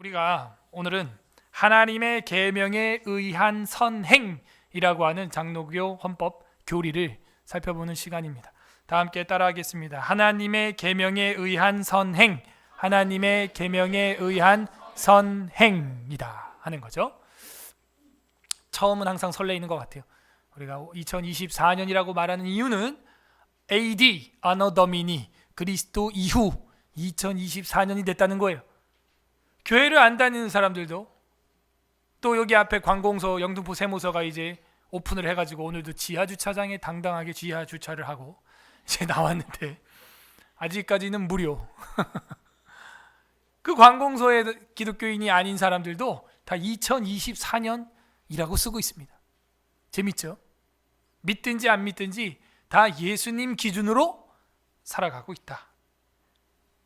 우리가 오늘은 하나님의 계명에 의한 선행이라고 하는 장로교 헌법 교리를 살펴보는 시간입니다. 다 함께 따라하겠습니다. 하나님의 계명에 의한 선행, 하나님의 계명에 의한 선행이다 하는 거죠. 처음은 항상 설레이는 것 같아요. 우리가 2024년이라고 말하는 이유는 AD, 아너 더미니, 그리스도 이후 2024년이 됐다는 거예요. 교회를 안 다니는 사람들도 또 여기 앞에 관공서 영등포 세무서가 이제 오픈을 해가지고 오늘도 지하 주차장에 당당하게 지하 주차를 하고 이제 나왔는데 아직까지는 무료. 그 관공서에 기독교인이 아닌 사람들도 다 2024년이라고 쓰고 있습니다. 재밌죠? 믿든지 안 믿든지 다 예수님 기준으로 살아가고 있다.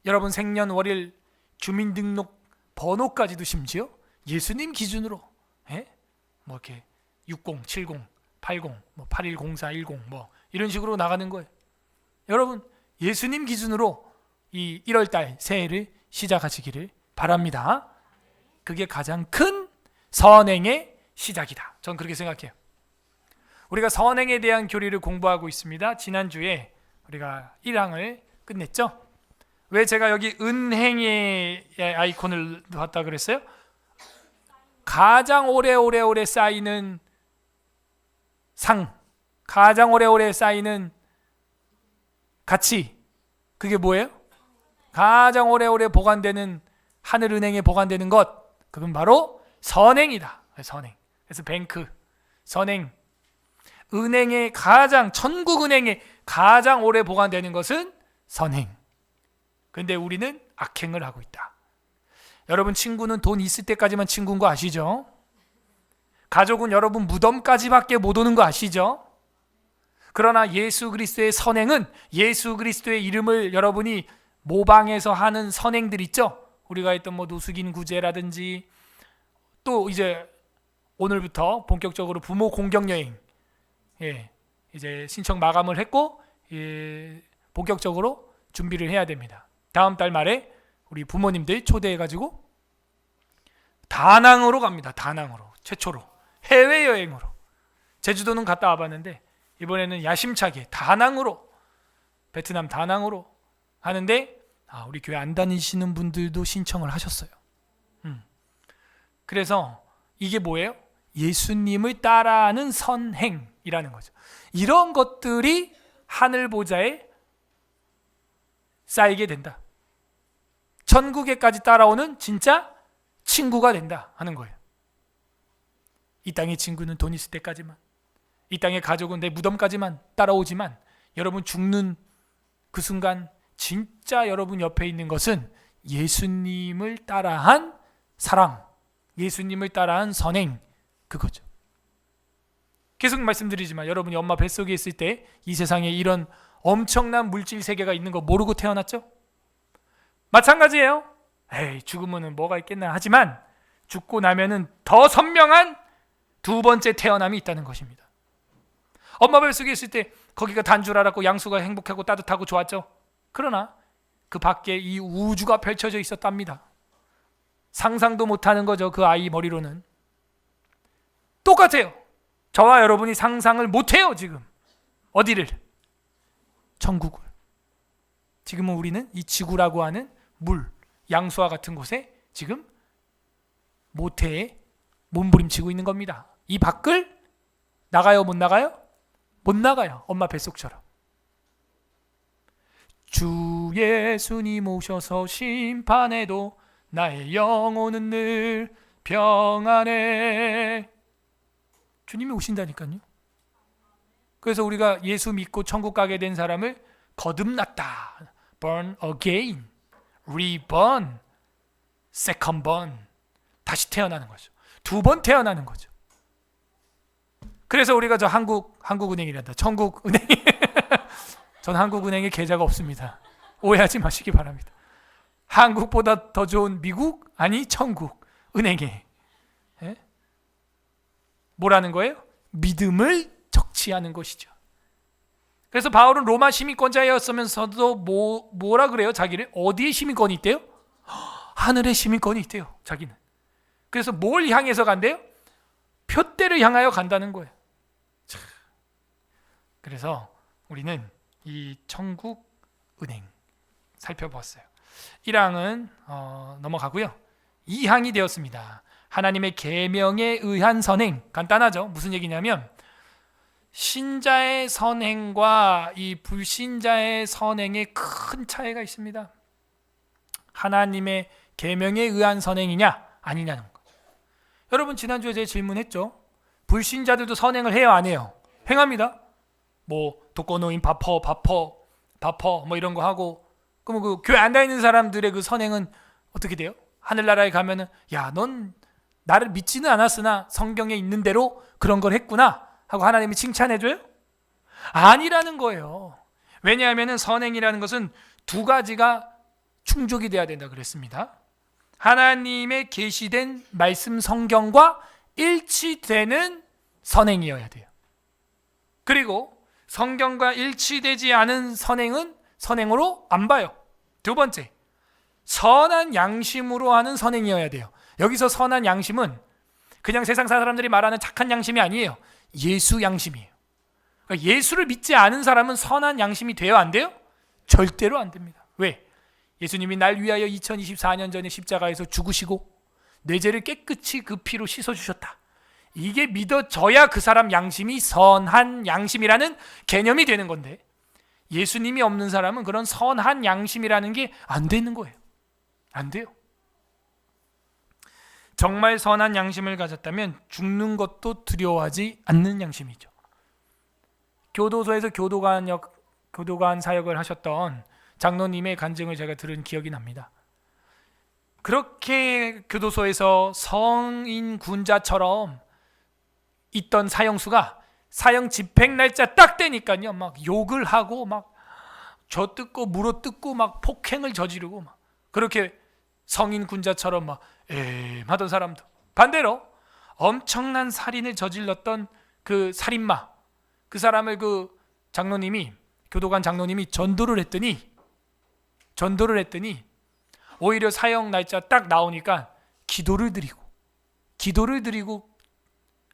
여러분 생년월일 주민등록 번호까지도 심지어 예수님 기준으로 뭐 이렇게 60, 70, 80, 뭐 81, 04, 10 뭐 이런 식으로 나가는 거예요. 여러분 예수님 기준으로 이 1월달 새해를 시작하시기를 바랍니다. 그게 가장 큰 선행의 시작이다. 전 그렇게 생각해요. 우리가 선행에 대한 교리를 공부하고 있습니다. 지난주에 우리가 1항을 끝냈죠. 왜 제가 여기 은행의 아이콘을 놨다 그랬어요? 가장 오래 쌓이는 상, 가장 오래 쌓이는 가치, 그게 뭐예요? 가장 오래 보관되는 하늘은행에 보관되는 것, 그건 바로 선행이다. 선행. 그래서 뱅크, 선행. 은행의 가장, 천국은행에 가장 오래 보관되는 것은 선행. 근데 우리는 악행을 하고 있다. 여러분 친구는 돈 있을 때까지만 친구인 거 아시죠? 가족은 여러분 무덤까지밖에 못 오는 거 아시죠? 그러나 예수 그리스도의 선행은 예수 그리스도의 이름을 여러분이 모방해서 하는 선행들 있죠? 우리가 했던 뭐 노숙인 구제라든지 또 이제 오늘부터 본격적으로 부모 공경 여행 이제 신청 마감을 했고 본격적으로 준비를 해야 됩니다. 다음 달 말에 우리 부모님들 초대해가지고 다낭으로 갑니다. 다낭으로 최초로 해외여행으로. 제주도는 갔다 와봤는데 이번에는 야심차게 다낭으로, 베트남 다낭으로 하는데 우리 교회 안 다니시는 분들도 신청을 하셨어요. 그래서 이게 뭐예요? 예수님을 따라하는 선행이라는 거죠. 이런 것들이 하늘 보좌에 쌓이게 된다. 천국에까지 따라오는 진짜 친구가 된다 하는 거예요. 이 땅의 친구는 돈 있을 때까지만, 이 땅의 가족은 내 무덤까지만 따라오지만 여러분 죽는 그 순간 진짜 여러분 옆에 있는 것은 예수님을 따라한 사랑, 예수님을 따라한 선행, 그거죠. 계속 말씀드리지만 여러분이 엄마 뱃속에 있을 때 이 세상에 이런 엄청난 물질 세계가 있는 거 모르고 태어났죠? 마찬가지예요. 죽으면 뭐가 있겠나 하지만 죽고 나면은 더 선명한 두 번째 태어남이 있다는 것입니다. 엄마 뱃속에 있을 때 거기가 단 줄 알았고 양수가 행복하고 따뜻하고 좋았죠. 그러나 그 밖에 이 우주가 펼쳐져 있었답니다. 상상도 못하는 거죠. 그 아이 머리로는. 똑같아요. 저와 여러분이 상상을 못해요. 지금 어디를? 천국을. 지금은 우리는 이 지구라고 하는 물, 양수와 같은 곳에 지금 모태에 몸부림치고 있는 겁니다. 이 밖을 나가요? 못 나가요? 못 나가요. 엄마 뱃속처럼. 주 예수님 오셔서 심판해도 나의 영혼은 늘 평안해. 주님이 오신다니까요. 그래서 우리가 예수 믿고 천국 가게 된 사람을 거듭났다. Born again, reborn, second born. 다시 태어나는 거죠. 두 번 태어나는 거죠. 그래서 우리가 저 한국은행이란다. 천국은행. 전 한국은행에 계좌가 없습니다. 오해하지 마시기 바랍니다. 한국보다 더 좋은 미국? 아니 천국 은행에. 뭐라는 거예요? 믿음을 적치하는 것이죠. 그래서 바울은 로마 시민권자였으면서도 뭐라 그래요? 자기를 어디에 시민권이 있대요? 하늘의 시민권이 있대요, 자기는. 그래서 뭘 향해서 간대요? 표대를 향하여 간다는 거예요. 참. 그래서 우리는 이 천국 은행 살펴보았어요. 1항은 넘어가고요. 2항이 되었습니다. 하나님의 계명에 의한 선행. 간단하죠. 무슨 얘기냐면 신자의 선행과 이 불신자의 선행에 큰 차이가 있습니다. 하나님의 계명에 의한 선행이냐 아니냐는 거. 여러분 지난주에 제가 질문했죠. 불신자들도 선행을 해요 안 해요? 행합니다. 뭐 독거노인 바퍼 뭐 이런 거 하고, 그럼 그 교회 안 다니는 사람들의 그 선행은 어떻게 돼요? 하늘나라에 가면은 야, 넌 나를 믿지는 않았으나 성경에 있는 대로 그런 걸 했구나 하고 하나님이 칭찬해줘요? 아니라는 거예요. 왜냐하면 선행이라는 것은 두 가지가 충족이 돼야 된다 그랬습니다. 하나님의 계시된 말씀 성경과 일치되는 선행이어야 돼요. 그리고 성경과 일치되지 않은 선행은 선행으로 안 봐요. 두 번째, 선한 양심으로 하는 선행이어야 돼요. 여기서 선한 양심은 그냥 세상 사람들이 말하는 착한 양심이 아니에요. 예수 양심이에요. 그러니까 예수를 믿지 않은 사람은 선한 양심이 돼요 안 돼요? 절대로 안 됩니다. 왜? 예수님이 날 위하여 2024년 전에 십자가에서 죽으시고 내 죄를 깨끗이 그 피로 씻어주셨다. 이게 믿어져야 그 사람 양심이 선한 양심이라는 개념이 되는 건데, 예수님이 없는 사람은 그런 선한 양심이라는 게 안 되는 거예요. 안 돼요. 정말 선한 양심을 가졌다면 죽는 것도 두려워하지 않는 양심이죠. 교도소에서 교도관 사역을 하셨던 장로님의 간증을 제가 들은 기억이 납니다. 그렇게 교도소에서 성인 군자처럼 있던 사형수가 사형 집행 날짜 딱 되니까요, 막 욕을 하고 막 저 뜯고 물어 뜯고 막 폭행을 저지르고 막 그렇게 성인 군자처럼 막 하던 사람도, 반대로 엄청난 살인을 저질렀던 그 살인마, 그 사람을 그 장로님이, 교도관 장로님이 전도를 했더니 오히려 사형 날짜 딱 나오니까 기도를 드리고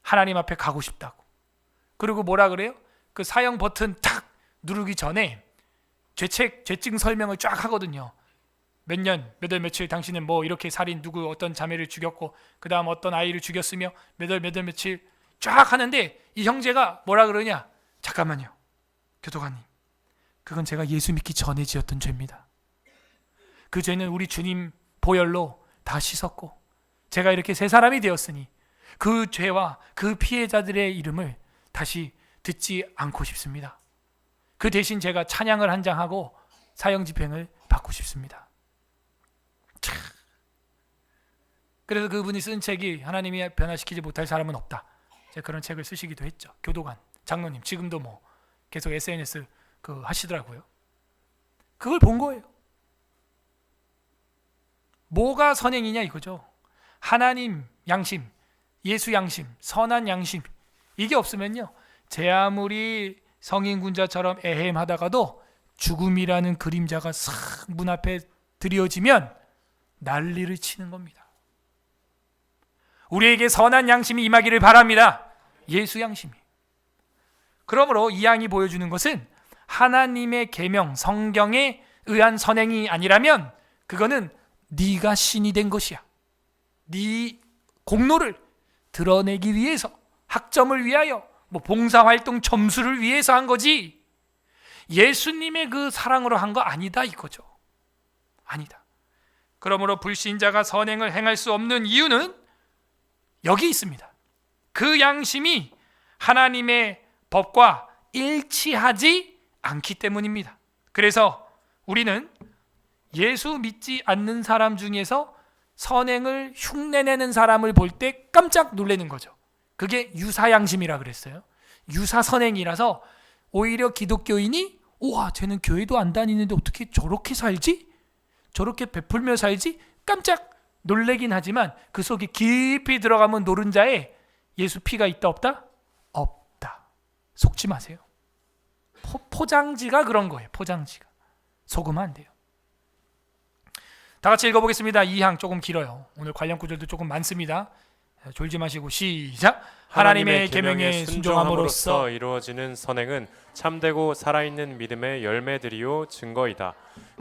하나님 앞에 가고 싶다고. 그리고 뭐라 그래요? 그 사형 버튼 탁 누르기 전에 죄증 설명을 쫙 하거든요. 몇 년, 몇 월 며칠 당신은 뭐 이렇게 살인, 누구 어떤 자매를 죽였고 그 다음 어떤 아이를 죽였으며 몇 월 며칠 쫙 하는데 이 형제가 뭐라 그러냐? 잠깐만요, 교도관님, 그건 제가 예수 믿기 전에 지었던 죄입니다. 그 죄는 우리 주님 보혈로 다 씻었고 제가 이렇게 새 사람이 되었으니 그 죄와 그 피해자들의 이름을 다시 듣지 않고 싶습니다. 그 대신 제가 찬양을 한 장 하고 사형 집행을 받고 싶습니다. 그래서 그분이 쓴 책이 하나님이 변화시키지 못할 사람은 없다. 제가 그런 책을 쓰시기도 했죠. 교도관 장로님, 지금도 뭐 계속 SNS 하시더라고요. 그걸 본 거예요. 뭐가 선행이냐 이거죠. 하나님 양심, 예수 양심, 선한 양심, 이게 없으면요, 제 아무리 성인 군자처럼 애헴하다가도 죽음이라는 그림자가 싹 문 앞에 드리워지면 난리를 치는 겁니다. 우리에게 선한 양심이 임하기를 바랍니다. 예수 양심이. 그러므로 이 양이 보여주는 것은 하나님의 계명, 성경에 의한 선행이 아니라면 그거는 네가 신이 된 것이야. 네 공로를 드러내기 위해서, 학점을 위하여, 뭐 봉사활동 점수를 위해서 한 거지 예수님의 그 사랑으로 한 거 아니다 이거죠. 아니다. 그러므로 불신자가 선행을 행할 수 없는 이유는 여기 있습니다. 그 양심이 하나님의 법과 일치하지 않기 때문입니다. 그래서 우리는 예수 믿지 않는 사람 중에서 선행을 흉내내는 사람을 볼 때 깜짝 놀라는 거죠. 그게 유사양심이라 그랬어요. 유사선행이라서 오히려 기독교인이 우와, 쟤는 교회도 안 다니는데 어떻게 저렇게 살지? 저렇게 베풀며 살지? 깜짝 놀래긴 하지만 그 속에 깊이 들어가면 노른자에 예수 피가 있다 없다? 없다. 속지 마세요. 포장지가 그런 거예요. 포장지가. 속으면 안 돼요. 다 같이 읽어보겠습니다. 2항 조금 길어요. 오늘 관련 구절도 조금 많습니다. 졸지 마시고 시작. 하나님의 계명에 순종함으로써 이루어지는 선행은 참되고 살아있는 믿음의 열매들이요 증거이다.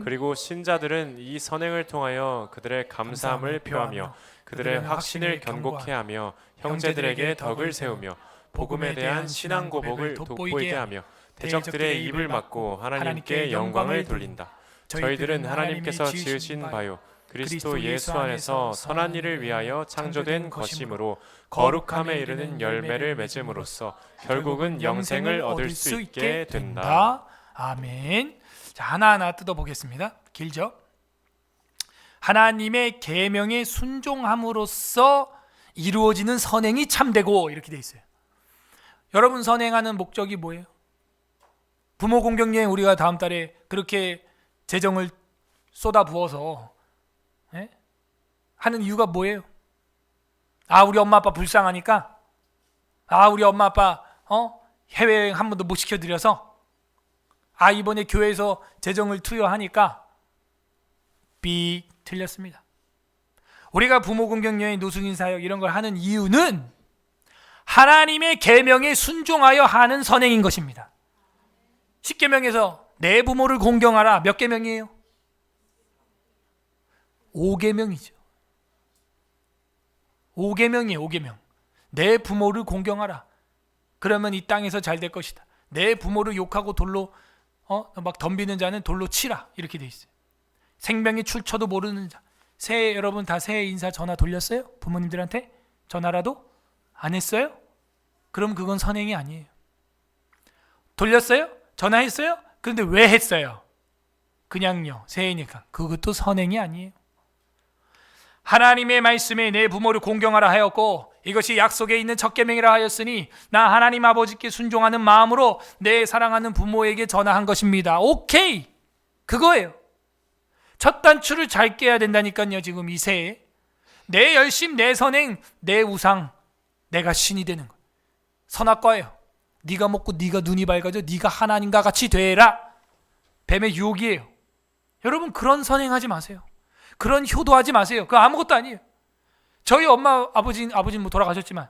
그리고 신자들은 이 선행을 통하여 그들의 감사함을 표하며 그들의 확신을 견고케 하며 형제들에게 덕을 세우며 복음에 대한 신앙 고백을 돋보이게 하며 대적들의 입을 막고 하나님께 영광을 돌린다. 저희들은 하나님께서 지으신 바요 그리스도 예수 안에서 선한 일을 위하여 창조된 것이므로 거룩함에 이르는 열매를 맺음으로써 결국은 영생을 얻을 수 있게 된다. 아멘. 자, 하나하나 뜯어보겠습니다. 길죠? 하나님의 계명에 순종함으로써 이루어지는 선행이 참되고 이렇게 돼 있어요. 여러분 선행하는 목적이 뭐예요? 부모 공경여행 우리가 다음 달에 그렇게 재정을 쏟아부어서 하는 이유가 뭐예요? 우리 엄마 아빠 불쌍하니까, 우리 엄마 아빠 해외여행 한 번도 못 시켜드려서, 이번에 교회에서 재정을 투여하니까. 틀렸습니다. 우리가 부모 공경여행, 노숙인 사역 이런 걸 하는 이유는 하나님의 계명에 순종하여 하는 선행인 것입니다. 10계명에서 내 부모를 공경하라 몇 계명이에요? 5계명이죠. 5계명이에요. 5계명. 내 부모를 공경하라. 그러면 이 땅에서 잘 될 것이다. 내 부모를 욕하고 돌로 막 덤비는 자는 돌로 치라. 이렇게 돼 있어요. 생명의 출처도 모르는 자. 새해 여러분 다 새해 인사 전화 돌렸어요? 부모님들한테 전화라도 안 했어요? 그럼 그건 선행이 아니에요. 돌렸어요? 전화했어요? 그런데 왜 했어요? 그냥요. 새해니까. 그것도 선행이 아니에요. 하나님의 말씀에 내 부모를 공경하라 하였고 이것이 약속에 있는 첫 계명이라 하였으니 나 하나님 아버지께 순종하는 마음으로 내 사랑하는 부모에게 전화한 것입니다. 오케이. 그거예요. 첫 단추를 잘 깨야 된다니까요. 지금 이 새해 내 열심, 내 선행, 내 우상, 내가 신이 되는 거. 선악과예요. 네가 먹고 네가 눈이 밝아져 네가 하나님과 같이 되라. 뱀의 유혹이에요. 여러분 그런 선행하지 마세요. 그런 효도하지 마세요. 그거 아무것도 아니에요. 저희 엄마 아버지는 뭐 돌아가셨지만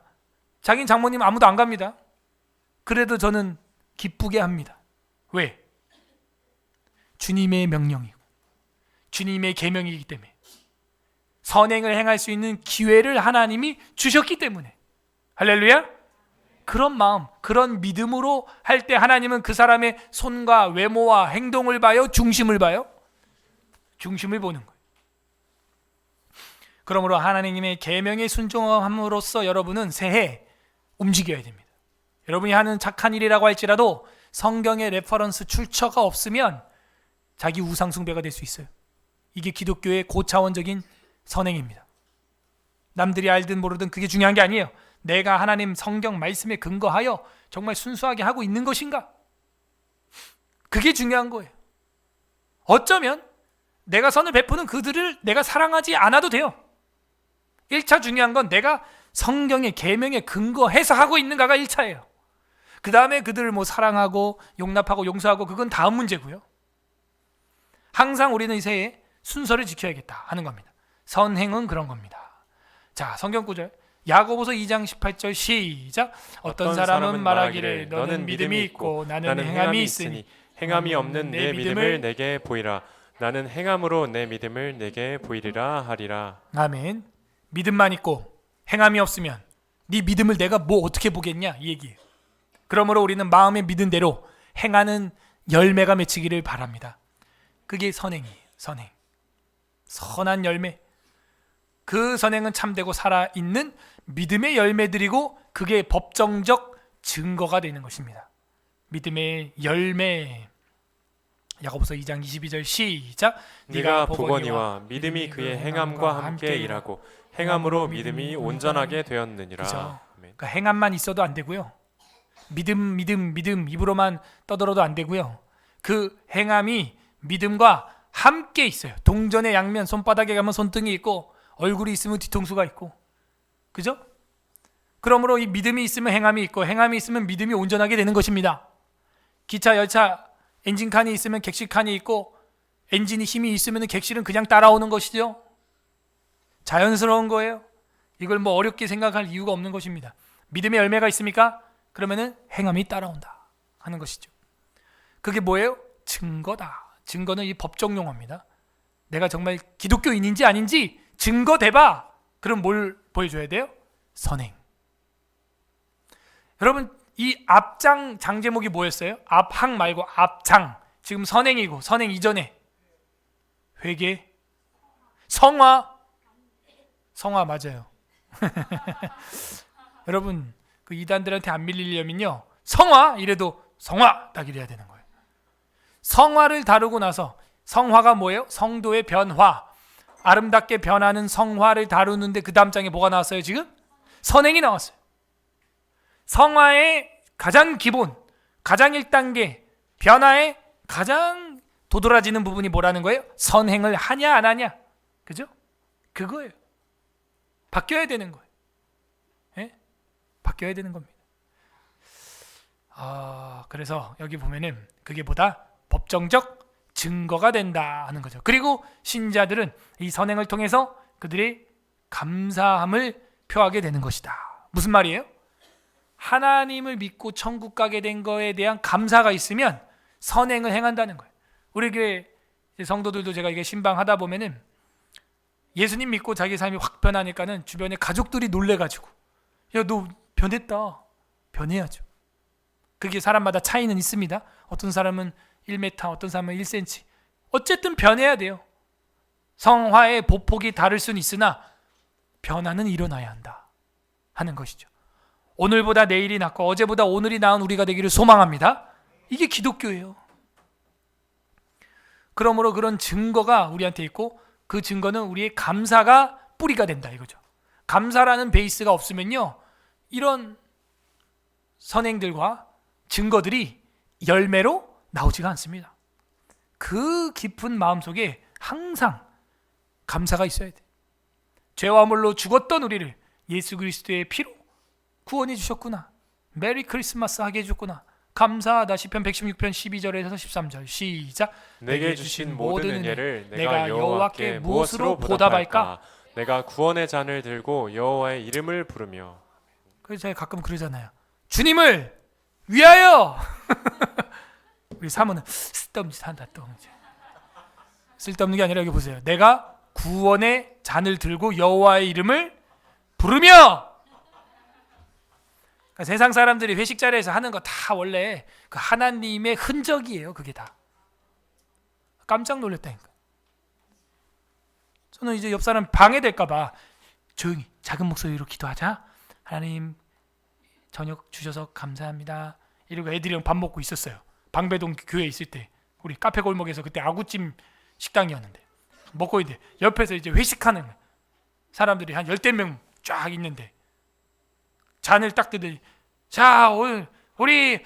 자긴 장모님 아무도 안 갑니다. 그래도 저는 기쁘게 합니다. 왜? 주님의 명령이고 주님의 계명이기 때문에 선행을 행할 수 있는 기회를 하나님이 주셨기 때문에. 할렐루야. 그런 마음, 그런 믿음으로 할 때 하나님은 그 사람의 손과 외모와 행동을 봐요? 중심을 봐요? 중심을 보는 거예요. 그러므로 하나님의 계명에 순종함으로써 여러분은 새해 움직여야 됩니다. 여러분이 하는 착한 일이라고 할지라도 성경의 레퍼런스 출처가 없으면 자기 우상 숭배가 될 수 있어요. 이게 기독교의 고차원적인 선행입니다. 남들이 알든 모르든 그게 중요한 게 아니에요. 내가 하나님 성경 말씀에 근거하여 정말 순수하게 하고 있는 것인가? 그게 중요한 거예요. 어쩌면 내가 선을 베푸는 그들을 내가 사랑하지 않아도 돼요. 1차 중요한 건 내가 성경의 계명에 근거해서 하고 있는가가 1차예요. 그 다음에 그들을 사랑하고 용납하고 용서하고 그건 다음 문제고요. 항상 우리는 이 새해 순서를 지켜야겠다 하는 겁니다. 선행은 그런 겁니다. 자, 성경 구절 야고보서 2장 18절 시작. 어떤 사람은 말하기를 너는 믿음이 있고 나는 행함이 있으니 행함이 없는 내 믿음을 내게 보이라. 나는 행함으로 내 믿음을 내게 보이리라 하리라. 아멘. 믿음만 있고 행함이 없으면 네 믿음을 내가 어떻게 보겠냐 이 얘기예요. 그러므로 우리는 마음에 믿은 대로 행하는 열매가 맺히기를 바랍니다. 그게 선행이에요. 선행. 선한 열매. 그 선행은 참되고 살아있는 믿음의 열매들이고 그게 법정적 증거가 되는 것입니다. 믿음의 열매. 야고보서 2장 22절 시작. 네가 보거니와 믿음이 그의 행함과 함께 일하고 행함으로 믿음이 온전하게 되었느니라. 그렇죠. 그러니까 행함만 있어도 안 되고요. 믿음 입으로만 떠들어도 안 되고요. 그 행함이 믿음과 함께 있어요. 동전의 양면 손바닥에 가면 손등이 있고 얼굴이 있으면 뒤통수가 있고. 그죠? 그러므로 이 믿음이 있으면 행함이 있고 행함이 있으면 믿음이 온전하게 되는 것입니다. 기차, 열차, 엔진칸이 있으면 객실칸이 있고 엔진이 힘이 있으면 객실은 그냥 따라오는 것이죠. 자연스러운 거예요. 이걸 뭐 어렵게 생각할 이유가 없는 것입니다. 믿음의 열매가 있습니까? 그러면은 행함이 따라온다 하는 것이죠. 그게 뭐예요? 증거다. 증거는 이 법정 용어입니다. 내가 정말 기독교인인지 아닌지 증거대봐. 그럼 뭘 보여줘야 돼요? 선행. 여러분, 이 앞장 장 제목이 뭐였어요? 앞항 말고 앞장. 지금 선행이고 선행 이전에 회개, 성화. 성화 맞아요. 여러분, 그 이단들한테 안 밀리려면요, 성화 이래도 성화 딱 이래야 되는 거예요. 성화를 다루고 나서, 성화가 뭐예요? 성도의 변화, 아름답게 변하는 성화를 다루는데 그 다음 장에 뭐가 나왔어요? 지금 선행이 나왔어요. 성화의 가장 기본, 가장 1단계 변화의 가장 도드라지는 부분이 뭐라는 거예요? 선행을 하냐 안 하냐. 그죠? 그거예요. 바뀌어야 되는 거예요. 예? 바뀌어야 되는 겁니다. 그래서 여기 보면은 그게 보다 법정적 증거가 된다 하는 거죠. 그리고 신자들은 이 선행을 통해서 그들의 감사함을 표하게 되는 것이다. 무슨 말이에요? 하나님을 믿고 천국 가게 된 거에 대한 감사가 있으면 선행을 행한다는 거예요. 우리 교회 성도들도 제가 이게 신방하다 보면은 예수님 믿고 자기 삶이 확 변하니까는 주변에 가족들이 놀래가지고, 야, 너 변했다. 변해야죠. 그게 사람마다 차이는 있습니다. 어떤 사람은 1m, 어떤 사람은 1cm. 어쨌든 변해야 돼요. 성화의 보폭이 다를 수는 있으나 변화는 일어나야 한다 하는 것이죠. 오늘보다 내일이 낫고 어제보다 오늘이 나은 우리가 되기를 소망합니다. 이게 기독교예요. 그러므로 그런 증거가 우리한테 있고, 그 증거는 우리의 감사가 뿌리가 된다 이거죠. 감사라는 베이스가 없으면요, 이런 선행들과 증거들이 열매로 나오지가 않습니다. 그 깊은 마음속에 항상 감사가 있어야 돼. 죄와 물로 죽었던 우리를 예수 그리스도의 피로 구원해 주셨구나. 메리 크리스마스 하게 해줬구나. 감사하다. 시편 116편 12절에서 13절 시작. 내게 주신 모든 은혜를 내가 여호와께 무엇으로 보답할까? 내가 구원의 잔을 들고 여호와의 이름을 부르며. 그래서 제가 가끔 그러잖아요. 주님을 위하여. 우리 사모는 쓸데없는 짓 한다 또. 쓸데없는 게 아니라 여기 보세요. 내가 구원의 잔을 들고 여호와의 이름을 부르며. 그러니까 세상 사람들이 회식 자리에서 하는 거 다 원래 그 하나님의 흔적이에요. 그게 다. 깜짝 놀랐다니까. 저는 이제 옆 사람 방해될까 봐 조용히 작은 목소리로 기도하자. 하나님 저녁 주셔서 감사합니다. 이러고 애들이랑 밥 먹고 있었어요. 방배동 교회 있을 때 우리 카페 골목에서 그때 아구찜 식당이었는데 먹고 있는데 옆에서 이제 회식하는 사람들이 한 10명 쫙 있는데 잔을 딱 뜨더니 자 오늘 우리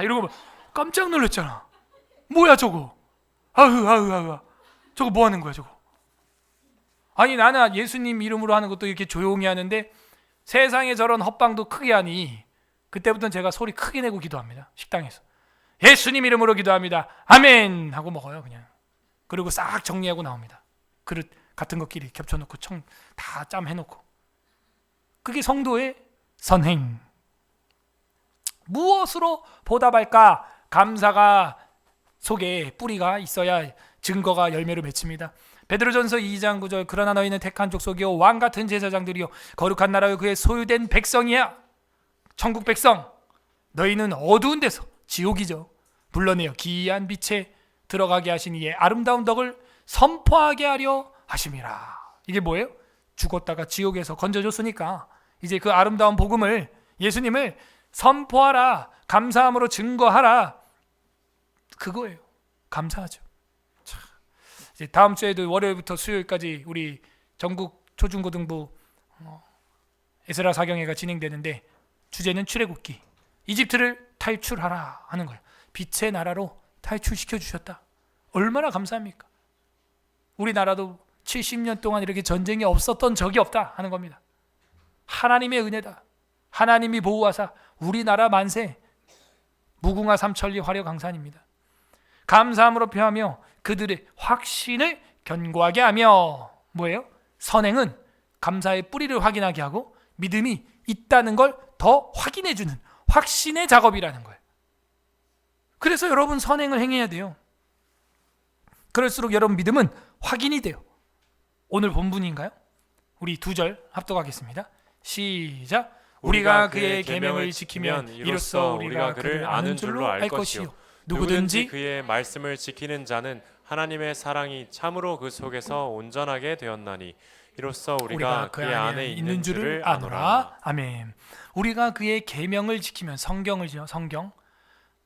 이러고 깜짝 놀랐잖아. 뭐야 저거? 저거 뭐 하는 거야 저거? 아니 나는 예수님 이름으로 하는 것도 이렇게 조용히 하는데 세상에 저런 헛방도 크게 하니 그때부터는 제가 소리 크게 내고 기도합니다. 식당에서 예수님 이름으로 기도합니다. 아멘 하고 먹어요 그냥. 그리고 싹 정리하고 나옵니다. 그릇 같은 것끼리 겹쳐놓고 청 다 짬 해놓고. 그게 성도의 선행. 무엇으로 보답할까? 감사가 속에 뿌리가 있어야 증거가 열매로 맺힙니다. 베드로전서 2장 9절 그러나 너희는 택한 족속이요 왕 같은 제사장들이요 거룩한 나라요 그의 소유된 백성이야. 천국 백성. 너희는 어두운 데서 지옥이죠. 불러내어 기이한 빛에 들어가게 하신 이의 아름다운 덕을 선포하게 하려 하심이라. 이게 뭐예요? 죽었다가 지옥에서 건져줬으니까 이제 그 아름다운 복음을, 예수님을 선포하라. 감사함으로 증거하라. 그거예요. 감사하죠. 자, 이제 다음 주에도 월요일부터 수요일까지 우리 전국 초중고등부 에스라 사경회가 진행되는데 주제는 출애굽기. 이집트를 탈출하라 하는 거예요. 빛의 나라로 탈출시켜 주셨다. 얼마나 감사합니까? 우리나라도 70년 동안 이렇게 전쟁이 없었던 적이 없다 하는 겁니다. 하나님의 은혜다. 하나님이 보호하사 우리나라 만세. 무궁화 삼천리 화려 강산입니다. 감사함으로 표하며 그들의 확신을 견고하게 하며. 뭐예요? 선행은 감사의 뿌리를 확인하게 하고 믿음이 있다는 걸 더 확인해주는 확신의 작업이라는 거예요. 그래서 여러분 선행을 행해야 돼요. 그럴수록 여러분 믿음은 확인이 돼요. 오늘 본문인가요? 우리 2절 합독하겠습니다. 시작. 우리가 그의 계명을 지키면 이로써 우리가 그를 아는 줄로 알 것이요 누구든지 그의 말씀을 지키는 자는 하나님의 사랑이 참으로 그 속에서 온전하게 되었나니 이로써 우리가 그의 안에 있는 줄을 아노라. 아멘. 우리가 그의 계명을 지키면, 성경을요,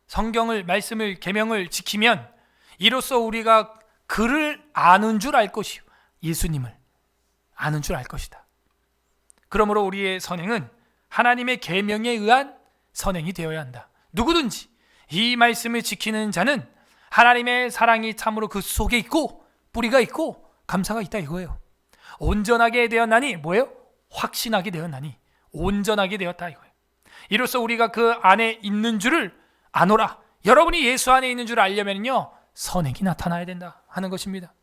성경을, 말씀을, 계명을 지키면 이로써 우리가 그를 아는 줄 알 것이요 예수님을 아는 줄 알 것이다. 그러므로 우리의 선행은 하나님의 계명에 의한 선행이 되어야 한다. 누구든지 이 말씀을 지키는 자는 하나님의 사랑이 참으로 그 속에 있고 뿌리가 있고 감사가 있다 이거예요. 온전하게 되었나니 뭐예요? 확신하게 되었나니 온전하게 되었다 이거예요. 이로써 우리가 그 안에 있는 줄을 아노라. 여러분이 예수 안에 있는 줄 알려면요 선행이 나타나야 된다 하는 것입니다.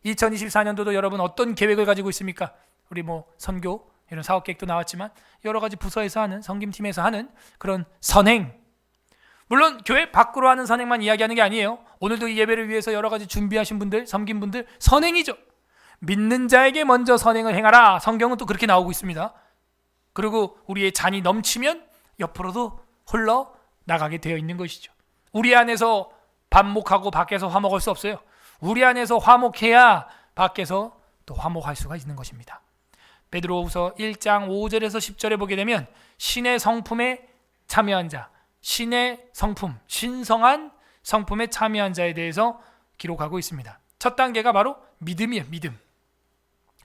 2024년도도 여러분 어떤 계획을 가지고 있습니까? 우리 선교 이런 사업 계획도 나왔지만 여러 가지 부서에서 하는, 섬김팀에서 하는 그런 선행, 물론 교회 밖으로 하는 선행만 이야기하는 게 아니에요. 오늘도 이 예배를 위해서 여러 가지 준비하신 분들, 섬긴 분들 선행이죠. 믿는 자에게 먼저 선행을 행하라. 성경은 또 그렇게 나오고 있습니다. 그리고 우리의 잔이 넘치면 옆으로도 흘러나가게 되어 있는 것이죠. 우리 안에서 반목하고 밖에서 화목할 수 없어요. 우리 안에서 화목해야 밖에서 또 화목할 수가 있는 것입니다. 베드로후서 1장 5절에서 10절에 보게 되면 신의 성품에 참여한 자, 신의 성품, 신성한 성품에 참여한 자에 대해서 기록하고 있습니다. 첫 단계가 바로 믿음이에요. 믿음.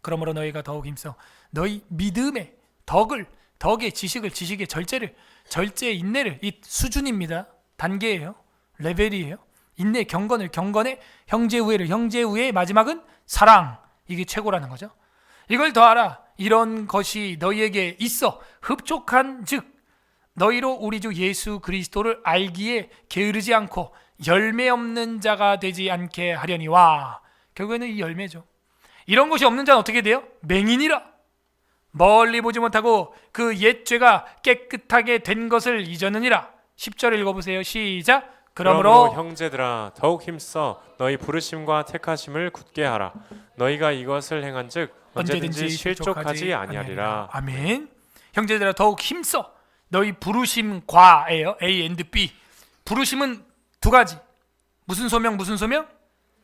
그러므로 너희가 더욱 힘써 너희 믿음의 덕의 지식을, 지식의 절제를, 절제의 인내를, 이 수준입니다. 단계예요. 레벨이에요. 인내, 경건을, 경건의 형제 우애를, 형제 우애의 마지막은 사랑. 이게 최고라는 거죠. 이걸 더하라. 이런 것이 너희에게 있어 흡족한 즉 너희로 우리 주 예수 그리스도를 알기에 게으르지 않고 열매 없는 자가 되지 않게 하려니와. 결국에는 이 열매죠. 이런 것이 없는 자는 어떻게 돼요? 맹인이라. 멀리 보지 못하고 그 옛 죄가 깨끗하게 된 것을 잊었느니라. 10절 읽어보세요. 시작. 그러므로 형제들아 더욱 힘써 너희 부르심과 택하심을 굳게 하라. 너희가 이것을 행한즉 언제든지 실족하지 아니하리라. 아멘. 형제들아 더욱 힘써 너희 부르심과예요. A and B. 부르심은 두 가지. 무슨 소명?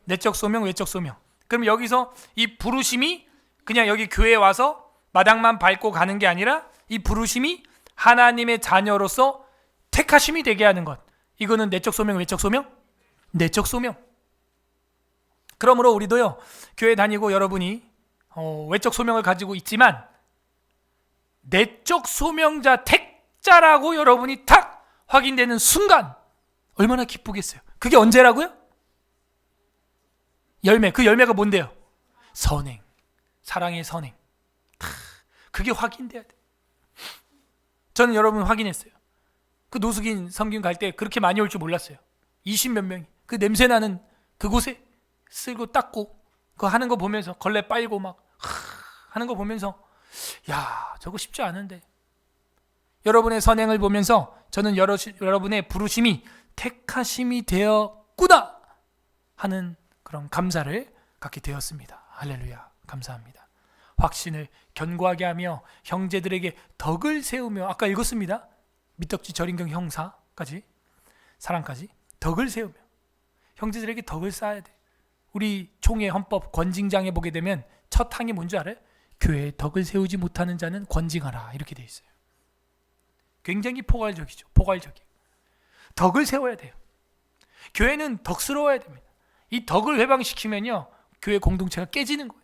내적 소명, 외적 소명. 그럼 여기서 이 부르심이 그냥 여기 교회에 와서 마당만 밟고 가는 게 아니라 이 부르심이 하나님의 자녀로서 택하심이 되게 하는 것. 이거는 내적 소명, 외적 소명? 내적 소명. 그러므로 우리도요 교회 다니고 여러분이 외적 소명을 가지고 있지만 내적 소명자 택자라고 여러분이 탁 확인되는 순간 얼마나 기쁘겠어요. 그게 언제라고요? 열매. 그 열매가 뭔데요? 선행. 사랑의 선행. 그게 확인돼야 돼. 저는 여러분 확인했어요. 그 노숙인 섬김 갈 때 그렇게 많이 올 줄 몰랐어요. 20몇 명이 그 냄새나는 그곳에 쓸고 닦고 그거 하는 거 보면서 걸레 빨고 막 하는 거 보면서 야 저거 쉽지 않은데. 여러분의 선행을 보면서 저는 여러분의 부르심이 택하심이 되었구나 하는 그런 감사를 갖게 되었습니다. 할렐루야. 감사합니다. 확신을 견고하게 하며 형제들에게 덕을 세우며, 아까 읽었습니다. 미떡지 절인경 형사까지, 사랑까지 덕을 세우며 형제들에게 덕을 쌓아야 돼. 우리 총회 헌법 권징장에 보게 되면 첫 항이 뭔지 알아요? 교회에 덕을 세우지 못하는 자는 권징하라 이렇게 돼 있어요. 굉장히 포괄적이죠. 포괄적이에요. 덕을 세워야 돼요. 교회는 덕스러워야 됩니다. 이 덕을 회방시키면요 교회 공동체가 깨지는 거예요.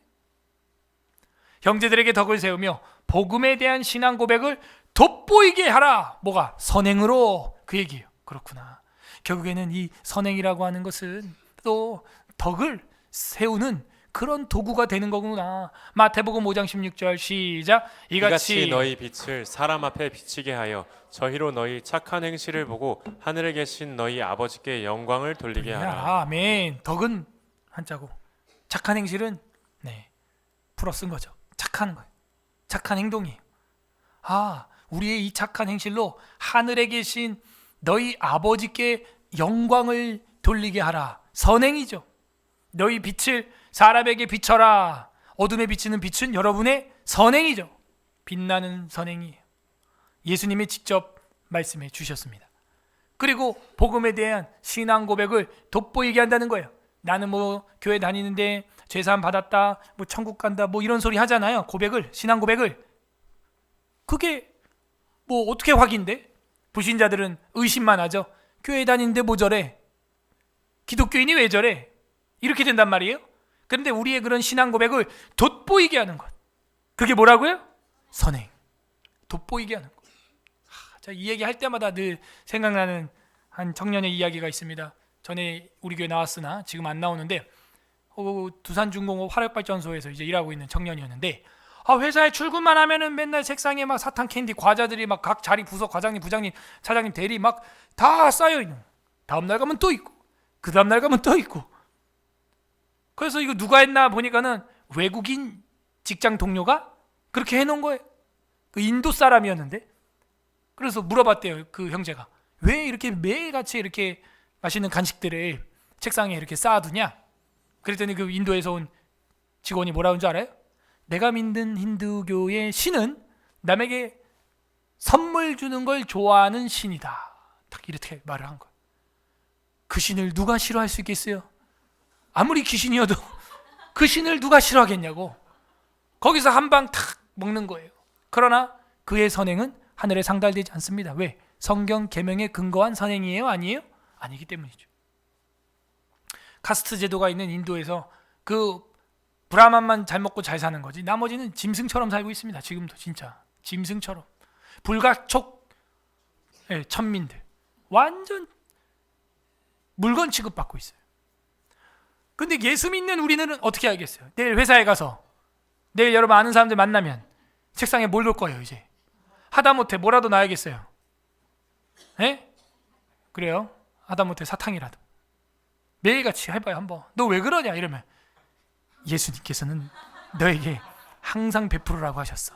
형제들에게 덕을 세우며 복음에 대한 신앙 고백을 돋보이게 하라. 뭐가? 선행으로. 그 얘기예요. 그렇구나. 결국에는 이 선행이라고 하는 것은 또 덕을 세우는 그런 도구가 되는 거구나. 마태복음 5장 16절 시작. 이같이 너희 빛을 사람 앞에 비치게 하여 저희로 너희 착한 행실을 보고 하늘에 계신 너희 아버지께 영광을 돌리게 하라. 아멘. 덕은 한자고 착한 행실은 풀어 쓴 거죠. 착한 거예요. 착한 행동이에요. 우리의 이 착한 행실로 하늘에 계신 너희 아버지께 영광을 돌리게 하라. 선행이죠. 너희 빛을 사람에게 비춰라. 어둠에 비치는 빛은 여러분의 선행이죠. 빛나는 선행이에요. 예수님이 직접 말씀해 주셨습니다. 그리고 복음에 대한 신앙 고백을 돋보이게 한다는 거예요. 나는 교회 다니는데 죄사함 받았다, 천국 간다, 이런 소리 하잖아요. 신앙 고백을. 그게 어떻게 확인돼? 불신자들은 의심만 하죠. 교회 다니는데 뭐 저래? 기독교인이 왜 저래? 이렇게 된단 말이에요. 그런데 우리의 그런 신앙 고백을 돋보이게 하는 것, 그게 뭐라고요? 선행. 돋보이게 하는 것. 이 얘기 할 때마다 늘 생각나는 한 청년의 이야기가 있습니다. 전에 우리 교회 나왔으나 지금 안 나오는데 두산중공업 화력발전소에서 이제 일하고 있는 청년이었는데 회사에 출근만 하면은 맨날 책상에 막 사탕 캔디 과자들이 막 각 자리 부서 과장님 부장님 차장님 대리 막 다 쌓여 있는. 다음 날 가면 또 있고 그 다음 날 가면 또 있고. 그래서 이거 누가 했나 보니까는 외국인 직장 동료가 그렇게 해놓은 거예요. 그 인도 사람이었는데. 그래서 물어봤대요. 그 형제가 왜 이렇게 매일같이 이렇게 맛있는 간식들을 책상에 이렇게 쌓아두냐. 그랬더니 그 인도에서 온 직원이 뭐라는 줄 알아요? 내가 믿는 힌두교의 신은 남에게 선물 주는 걸 좋아하는 신이다. 딱 이렇게 말을 한 거예요. 그 신을 누가 싫어할 수 있겠어요? 아무리 귀신이어도 그 신을 누가 싫어하겠냐고. 거기서 한 방 탁 먹는 거예요. 그러나 그의 선행은 하늘에 상달되지 않습니다. 왜? 성경 계명에 근거한 선행이에요? 아니에요? 아니기 때문이죠. 카스트 제도가 있는 인도에서 그 브라만만 잘 먹고 잘 사는 거지 나머지는 짐승처럼 살고 있습니다. 지금도 진짜 짐승처럼. 불가촉 천민들. 완전 물건 취급받고 있어요. 근데 예수 믿는 우리는 어떻게 하겠어요? 내일 회사에 가서 내일 여러분 아는 사람들 만나면 책상에 뭘 놓을 거예요? 이제 하다못해 뭐라도 놔야겠어요. 그래요? 하다못해 사탕이라도 매일같이 해봐요. 한번 너 왜 그러냐 이러면 예수님께서는 너에게 항상 베풀으라고 하셨어.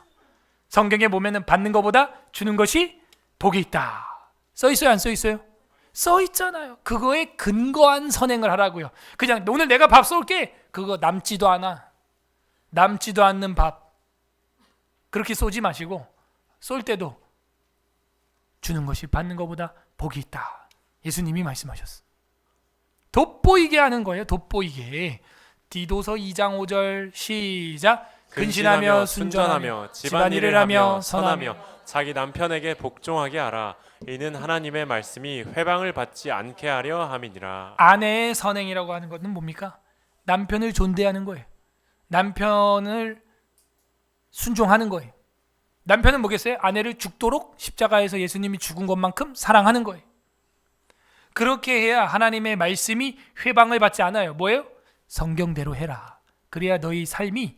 성경에 보면은 받는 것보다 주는 것이 복이 있다. 써 있어요? 안 써 있어요? 써 있잖아요. 그거에 근거한 선행을 하라고요. 그냥 오늘 내가 밥 쏠게. 그거 남지도 않아. 남지도 않는 밥 그렇게 쏘지 마시고 쏠 때도 주는 것이 받는 것보다 복이 있다. 예수님이 말씀하셨어. 돋보이게 하는 거예요. 돋보이게. 디도서 2장 5절 시작. 근신하며 순전하며 집안일을 하며 선하며 자기 남편에게 복종하게 하라. 이는 하나님의 말씀이 회방을 받지 않게 하려 함이니라. 아내의 선행이라고 하는 것은 뭡니까? 남편을 존대하는 거예요. 남편을 순종하는 거예요. 남편은 뭐겠어요? 아내를 죽도록 십자가에서 예수님이 죽은 것만큼 사랑하는 거예요. 그렇게 해야 하나님의 말씀이 회방을 받지 않아요. 뭐예요? 성경대로 해라. 그래야 너희 삶이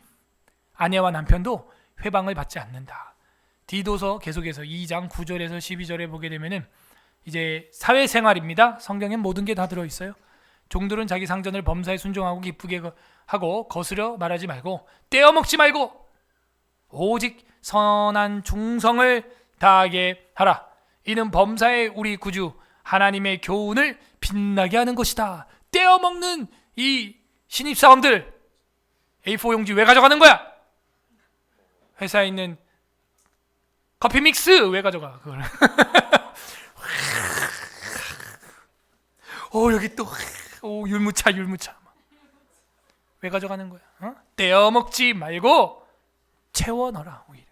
아내와 남편도 회방을 받지 않는다. 디도서 계속해서 2장 9절에서 12절에 보게 되면은 이제 사회생활입니다. 성경엔 모든 게 다 들어있어요. 종들은 자기 상전을 범사에 순종하고 기쁘게 하고 거스려 말하지 말고 떼어먹지 말고 오직 선한 충성을 다하게 하라. 이는 범사에 우리 구주 하나님의 교훈을 빛나게 하는 것이다. 떼어먹는 이 신입사원들 A4 용지 왜 가져가는 거야? 회사에 있는 커피 믹스 왜 가져가? 그걸. 여기 또 율무차 왜 가져가는 거야? 떼어먹지 말고 채워 넣어라. 오히려.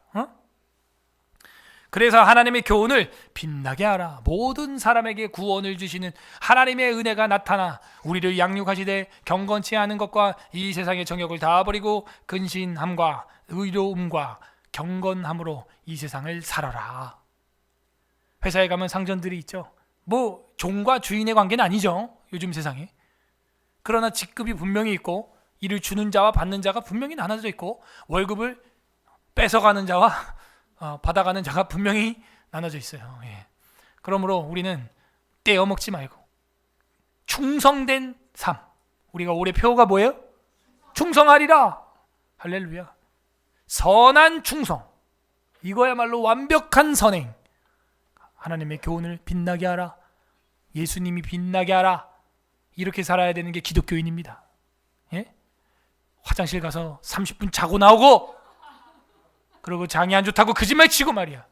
그래서 하나님의 교훈을 빛나게 하라. 모든 사람에게 구원을 주시는 하나님의 은혜가 나타나 우리를 양육하시되 경건치 않은 것과 이 세상의 정욕을 다 버리고 근신함과 의로움과 경건함으로 이 세상을 살아라. 회사에 가면 상전들이 있죠. 종과 주인의 관계는 아니죠. 요즘 세상에. 그러나 직급이 분명히 있고 이를 주는 자와 받는 자가 분명히 나눠져 있고 월급을 뺏어가는 자와 받아가는 자가 분명히 나눠져 있어요. 예. 그러므로 우리는 떼어먹지 말고 충성된 삶. 우리가 올해 표가 뭐예요? 충성하리라. 할렐루야. 선한 충성. 이거야말로 완벽한 선행. 하나님의 교훈을 빛나게 하라. 예수님이 빛나게 하라. 이렇게 살아야 되는 게 기독교인입니다. 예? 화장실 가서 30분 자고 나오고 그리고 장이 안 좋다고 거짓말 치고 말이야.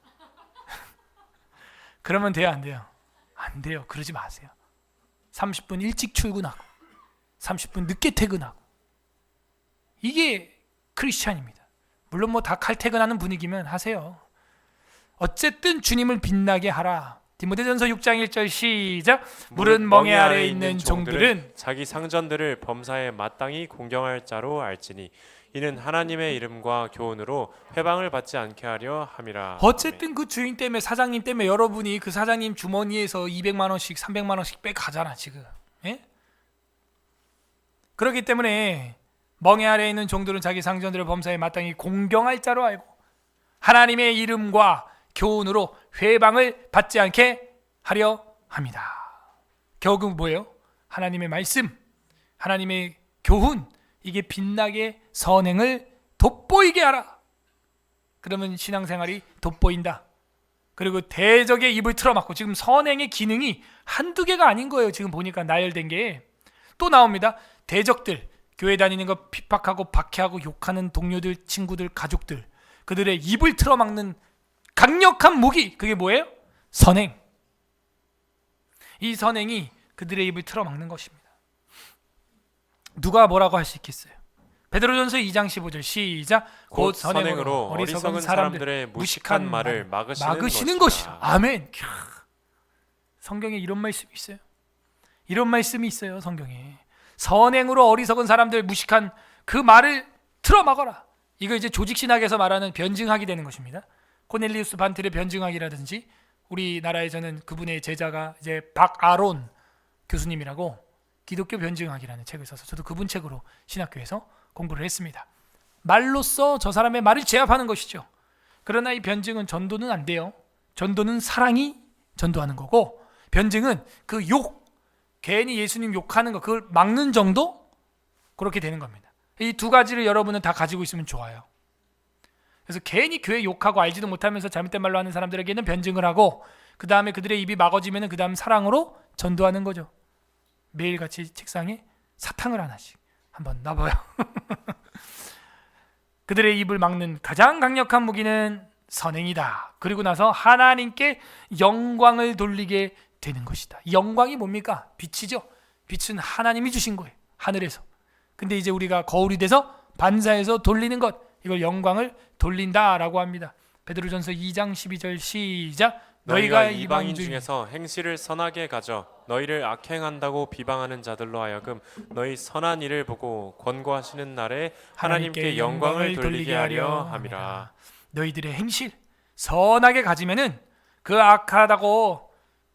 그러면 돼요, 안 돼요? 안 돼요. 그러지 마세요. 30분 일찍 출근하고 30분 늦게 퇴근하고 이게 크리스찬입니다. 물론 뭐 다 칼퇴근하는 분위기면 하세요. 어쨌든 주님을 빛나게 하라. 디모데전서 6장 1절 시작. 물은 멍에 아래에 있는 종들은 자기 상전들을 범사에 마땅히 공경할 자로 알지니 이는 하나님의 이름과 교훈으로 회방을 받지 않게 하려 함이라. 어쨌든 그 주인 때문에 사장님 때문에 여러분이 그 사장님 주머니에서 200만 원씩 300만 원씩 빼가잖아 지금. 예? 그렇기 때문에 멍에 아래에 있는 종들은 자기 상전들을 범사에 마땅히 공경할 자로 알고 하나님의 이름과 교훈으로 회방을 받지 않게 하려 합니다. 결국은 뭐예요? 하나님의 말씀, 하나님의 교훈, 이게 빛나게 선행을 돋보이게 하라. 그러면 신앙생활이 돋보인다. 그리고 대적의 입을 틀어막고, 지금 선행의 기능이 한두 개가 아닌 거예요. 지금 보니까 나열된 게 또 나옵니다. 대적들, 교회 다니는 거 핍박하고 박해하고 욕하는 동료들, 친구들, 가족들, 그들의 입을 틀어막는 강력한 무기, 그게 뭐예요? 선행. 이 선행이 그들의 입을 틀어막는 것입니다. 누가 뭐라고 할 수 있겠어요? 베드로전서 2장 15절 시작. 곧 선행으로 어리석은 사람들의 무식한 말을 막으시는 것이라. 아멘. 성경에 이런 말씀이 있어요. 이런 말씀이 있어요. 성경에 선행으로 어리석은 사람들 무식한 그 말을 틀어막아라. 이거 이제 조직신학에서 말하는 변증학이 되는 것입니다. 코넬리우스 반틀의 변증학이라든지, 우리나라에서는 그분의 제자가 이제 박아론 교수님이라고 기독교 변증학이라는 책을 써서 저도 그분 책으로 신학교에서 공부를 했습니다. 말로써 저 사람의 말을 제압하는 것이죠. 그러나 이 변증은 전도는 안 돼요. 전도는 사랑이 전도하는 거고, 변증은 그 욕, 괜히 예수님 욕하는 거, 그걸 막는 정도? 그렇게 되는 겁니다. 이 두 가지를 여러분은 다 가지고 있으면 좋아요. 그래서 괜히 교회 욕하고 알지도 못하면서 잘못된 말로 하는 사람들에게는 변증을 하고, 그 다음에 그들의 입이 막아지면 그 다음 사랑으로 전도하는 거죠. 매일같이 책상에 사탕을 하나씩 한번 놔봐요. 그들의 입을 막는 가장 강력한 무기는 선행이다. 그리고 나서 하나님께 영광을 돌리게 되는 것이다. 영광이 뭡니까? 빛이죠. 빛은 하나님이 주신 거예요. 하늘에서. 근데 이제 우리가 거울이 돼서 반사해서 돌리는 것, 이걸 영광을 돌린다라고 합니다. 베드로전서 2장 12절 시작. 너희가 이방인 중에서 행실을 선하게 가져 너희를 악행한다고 비방하는 자들로 하여금 너희 선한 일을 보고 권고하시는 날에 하나님께 영광을 돌리게 하려 함이라. 너희들의 행실 선하게 가지면은 그 악하다고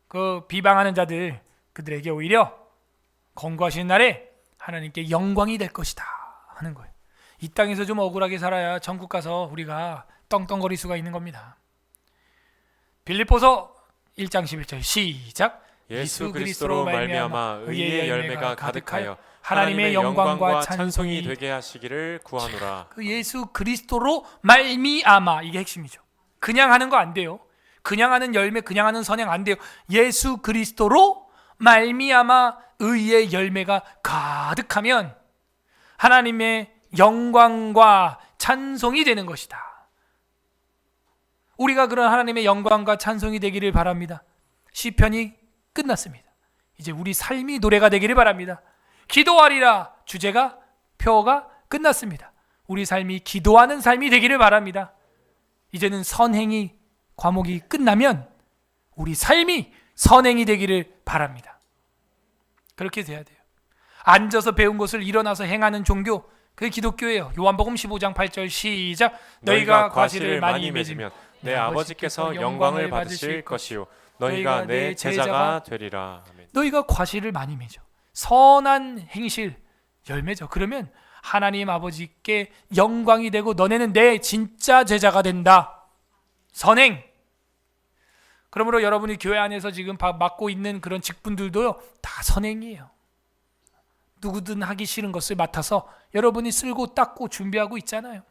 그 비방하는 자들, 그들에게 오히려 권고하시는 날에 하나님께 영광이 될 것이다 하는 거예요. 이 땅에서 좀 억울하게 살아야 천국 가서 우리가 떵떵거릴 수가 있는 겁니다. 빌립보서 1장 11절 시작. 예수 그리스도로 말미암아 의의 열매가 가득하여 하나님의 영광과 찬송이 되게 하시기를 구하노라. 그 예수 그리스도로 말미암아, 이게 핵심이죠. 그냥 하는 거 안 돼요. 그냥 하는 열매, 그냥 하는 선행 안 돼요. 예수 그리스도로 말미암아 의의 열매가 가득하면 하나님의 영광과 찬송이 되는 것이다. 우리가 그런 하나님의 영광과 찬송이 되기를 바랍니다. 시편이 끝났습니다. 이제 우리 삶이 노래가 되기를 바랍니다. 기도하리라 주제가, 표가 끝났습니다. 우리 삶이 기도하는 삶이 되기를 바랍니다. 이제는 선행이 과목이 끝나면 우리 삶이 선행이 되기를 바랍니다. 그렇게 돼야 돼요. 앉아서 배운 것을 일어나서 행하는 종교, 그게 기독교예요. 요한복음 15장 8절 시작. 너희가 과실을 많이 맺으면 내 아버지께서 영광을 받으실 것이요 너희가 내 제자가 되리라. 아멘. 너희가 과실을 많이 맺어. 선한 행실 열매죠. 그러면 하나님 아버지께 영광이 되고 너네는 내 진짜 제자가 된다. 선행. 그러므로 여러분이 교회 안에서 지금 맡고 있는 그런 직분들도요, 다 선행이에요. 누구든 하기 싫은 것을 맡아서 여러분이 쓸고 닦고 준비하고 있잖아요.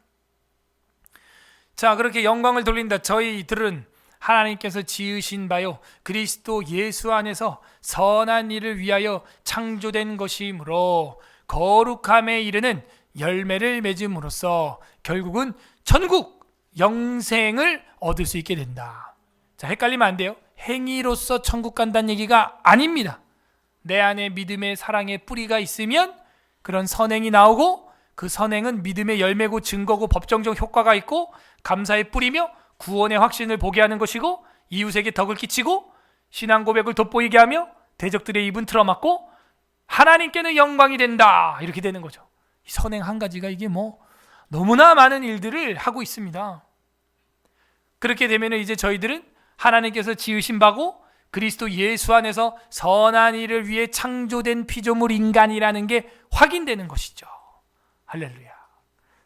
자, 그렇게 영광을 돌린다. 저희들은 하나님께서 지으신 바요 그리스도 예수 안에서 선한 일을 위하여 창조된 것이므로 거룩함에 이르는 열매를 맺음으로써 결국은 천국 영생을 얻을 수 있게 된다. 자, 헷갈리면 안 돼요. 행위로서 천국 간다는 얘기가 아닙니다. 내 안에 믿음의 사랑의 뿌리가 있으면 그런 선행이 나오고, 그 선행은 믿음의 열매고 증거고 법정적 효과가 있고 감사의 뿌리며 구원의 확신을 보게 하는 것이고, 이웃에게 덕을 끼치고 신앙 고백을 돋보이게 하며 대적들의 입은 틀어막고 하나님께는 영광이 된다. 이렇게 되는 거죠. 이 선행 한 가지가 이게 너무나 많은 일들을 하고 있습니다. 그렇게 되면 이제 저희들은 하나님께서 지으신 바고 그리스도 예수 안에서 선한 일을 위해 창조된 피조물 인간이라는 게 확인되는 것이죠. 할렐루야.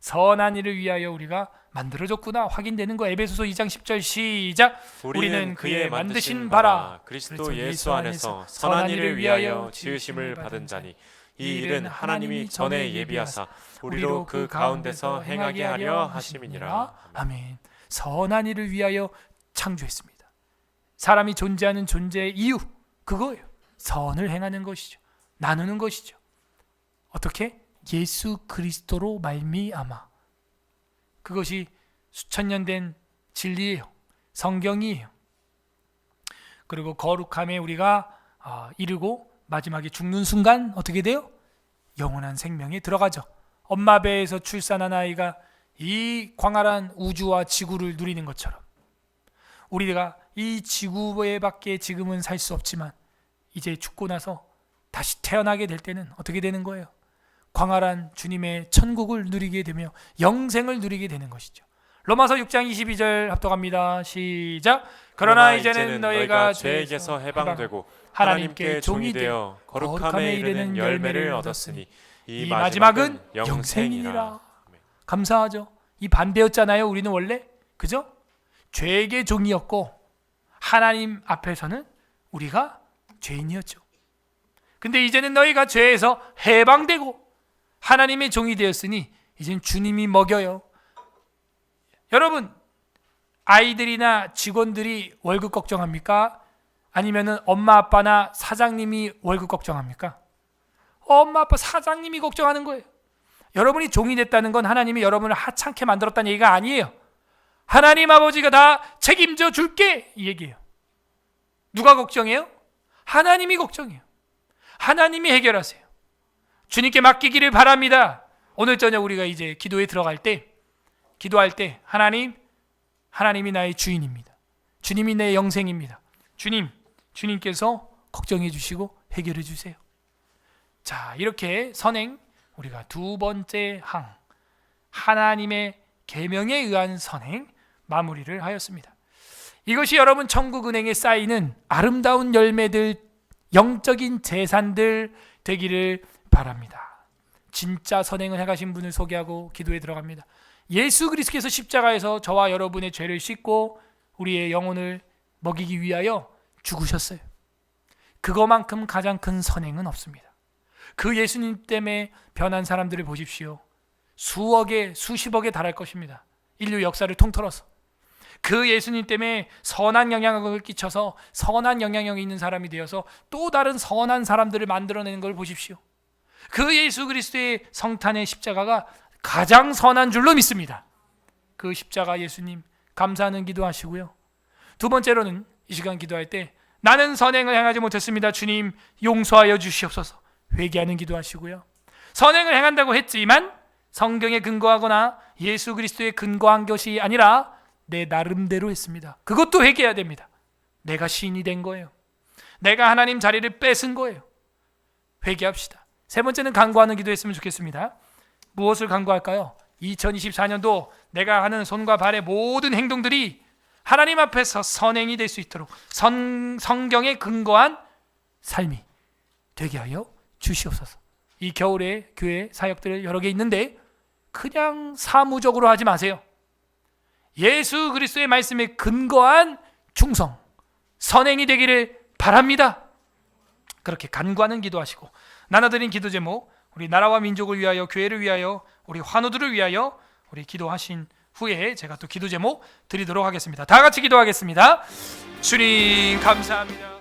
선한 일을 위하여 우리가 만들어졌구나 확인되는 거. 에베소서 2장 10절 시작. 우리는 그의 만드신 바라 그리스도 예수 안에서 선한 일을 위하여 지으심을 받은 자니 이 일은 하나님이 전에 예비하사 우리로 그 가운데서 행하게 하려 하심이니라. 아멘. 선한 일을 위하여 창조했습니다. 사람이 존재하는 존재의 이유, 그거예요. 선을 행하는 것이죠. 나누는 것이죠. 어떻게? 예수 그리스도로 말미암아. 그것이 수천 년 된 진리예요. 성경이에요. 그리고 거룩함에 우리가 이르고 마지막에 죽는 순간 어떻게 돼요? 영원한 생명에 들어가죠. 엄마 배에서 출산한 아이가 이 광활한 우주와 지구를 누리는 것처럼 우리가 이 지구에 밖에 지금은 살 수 없지만 이제 죽고 나서 다시 태어나게 될 때는 어떻게 되는 거예요? 광활한 주님의 천국을 누리게 되며 영생을 누리게 되는 것이죠. 로마서 6장 22절 합독합니다. 시작. 그러나 이제는 너희가 죄에게서 해방되고 하나님께 종이 되어 거룩함에 이르는 열매를 얻었으니 이 마지막은 영생이라. 감사하죠. 이 반대였잖아요. 우리는 원래, 그죠? 죄에게 종이었고 하나님 앞에서는 우리가 죄인이었죠. 근데 이제는 너희가 죄에서 해방되고 하나님의 종이 되었으니 이젠 주님이 먹여요. 여러분, 아이들이나 직원들이 월급 걱정합니까? 아니면은 엄마 아빠나 사장님이 월급 걱정합니까? 엄마 아빠 사장님이 걱정하는 거예요. 여러분이 종이 됐다는 건 하나님이 여러분을 하찮게 만들었다는 얘기가 아니에요. 하나님 아버지가 다 책임져 줄게, 이 얘기예요. 누가 걱정해요? 하나님이 걱정해요. 하나님이 해결하세요. 주님께 맡기기를 바랍니다. 오늘 저녁 우리가 이제 기도에 들어갈 때, 기도할 때 하나님이 나의 주인입니다. 주님이 내 영생입니다. 주님께서 걱정해 주시고 해결해 주세요. 자, 이렇게 선행, 우리가 두 번째 하나님의 계명에 의한 선행 마무리를 하였습니다. 이것이 여러분 천국 은행에 쌓이는 아름다운 열매들, 영적인 재산들 되기를 바랍니다. 진짜 선행을 해가신 분을 소개하고 기도에 들어갑니다. 예수 그리스도께서 십자가에서 저와 여러분의 죄를 씻고 우리의 영혼을 먹이기 위하여 죽으셨어요. 그거만큼 가장 큰 선행은 없습니다. 그 예수님 때문에 변한 사람들을 보십시오. 수억에 수십억에 달할 것입니다. 인류 역사를 통틀어서 그 예수님 때문에 선한 영향력을 끼쳐서 선한 영향력이 있는 사람이 되어서 또 다른 선한 사람들을 만들어내는 걸 보십시오. 그 예수 그리스도의 성탄의 십자가가 가장 선한 줄로 믿습니다. 그 십자가 예수님 감사하는 기도하시고요. 두 번째로는 이 시간 기도할 때 나는 선행을 행하지 못했습니다. 주님 용서하여 주시옵소서. 회개하는 기도하시고요. 선행을 행한다고 했지만 성경에 근거하거나 예수 그리스도에 근거한 것이 아니라 내 나름대로 했습니다. 그것도 회개해야 됩니다. 내가 시인이 된 거예요. 내가 하나님 자리를 뺏은 거예요. 회개합시다. 세 번째는 간구하는 기도했으면 좋겠습니다. 무엇을 간구할까요? 2024년도 내가 하는 손과 발의 모든 행동들이 하나님 앞에서 선행이 될 수 있도록 성경에 근거한 삶이 되게 하여 주시옵소서. 이 겨울에 교회 사역들 여러 개 있는데 그냥 사무적으로 하지 마세요. 예수 그리스도의 말씀에 근거한 충성, 선행이 되기를 바랍니다. 그렇게 간구하는 기도하시고, 나눠드린 기도 제목, 우리 나라와 민족을 위하여, 교회를 위하여, 우리 환우들을 위하여 우리 기도하신 후에 제가 또 기도 제목 드리도록 하겠습니다. 다 같이 기도하겠습니다. 주님 감사합니다.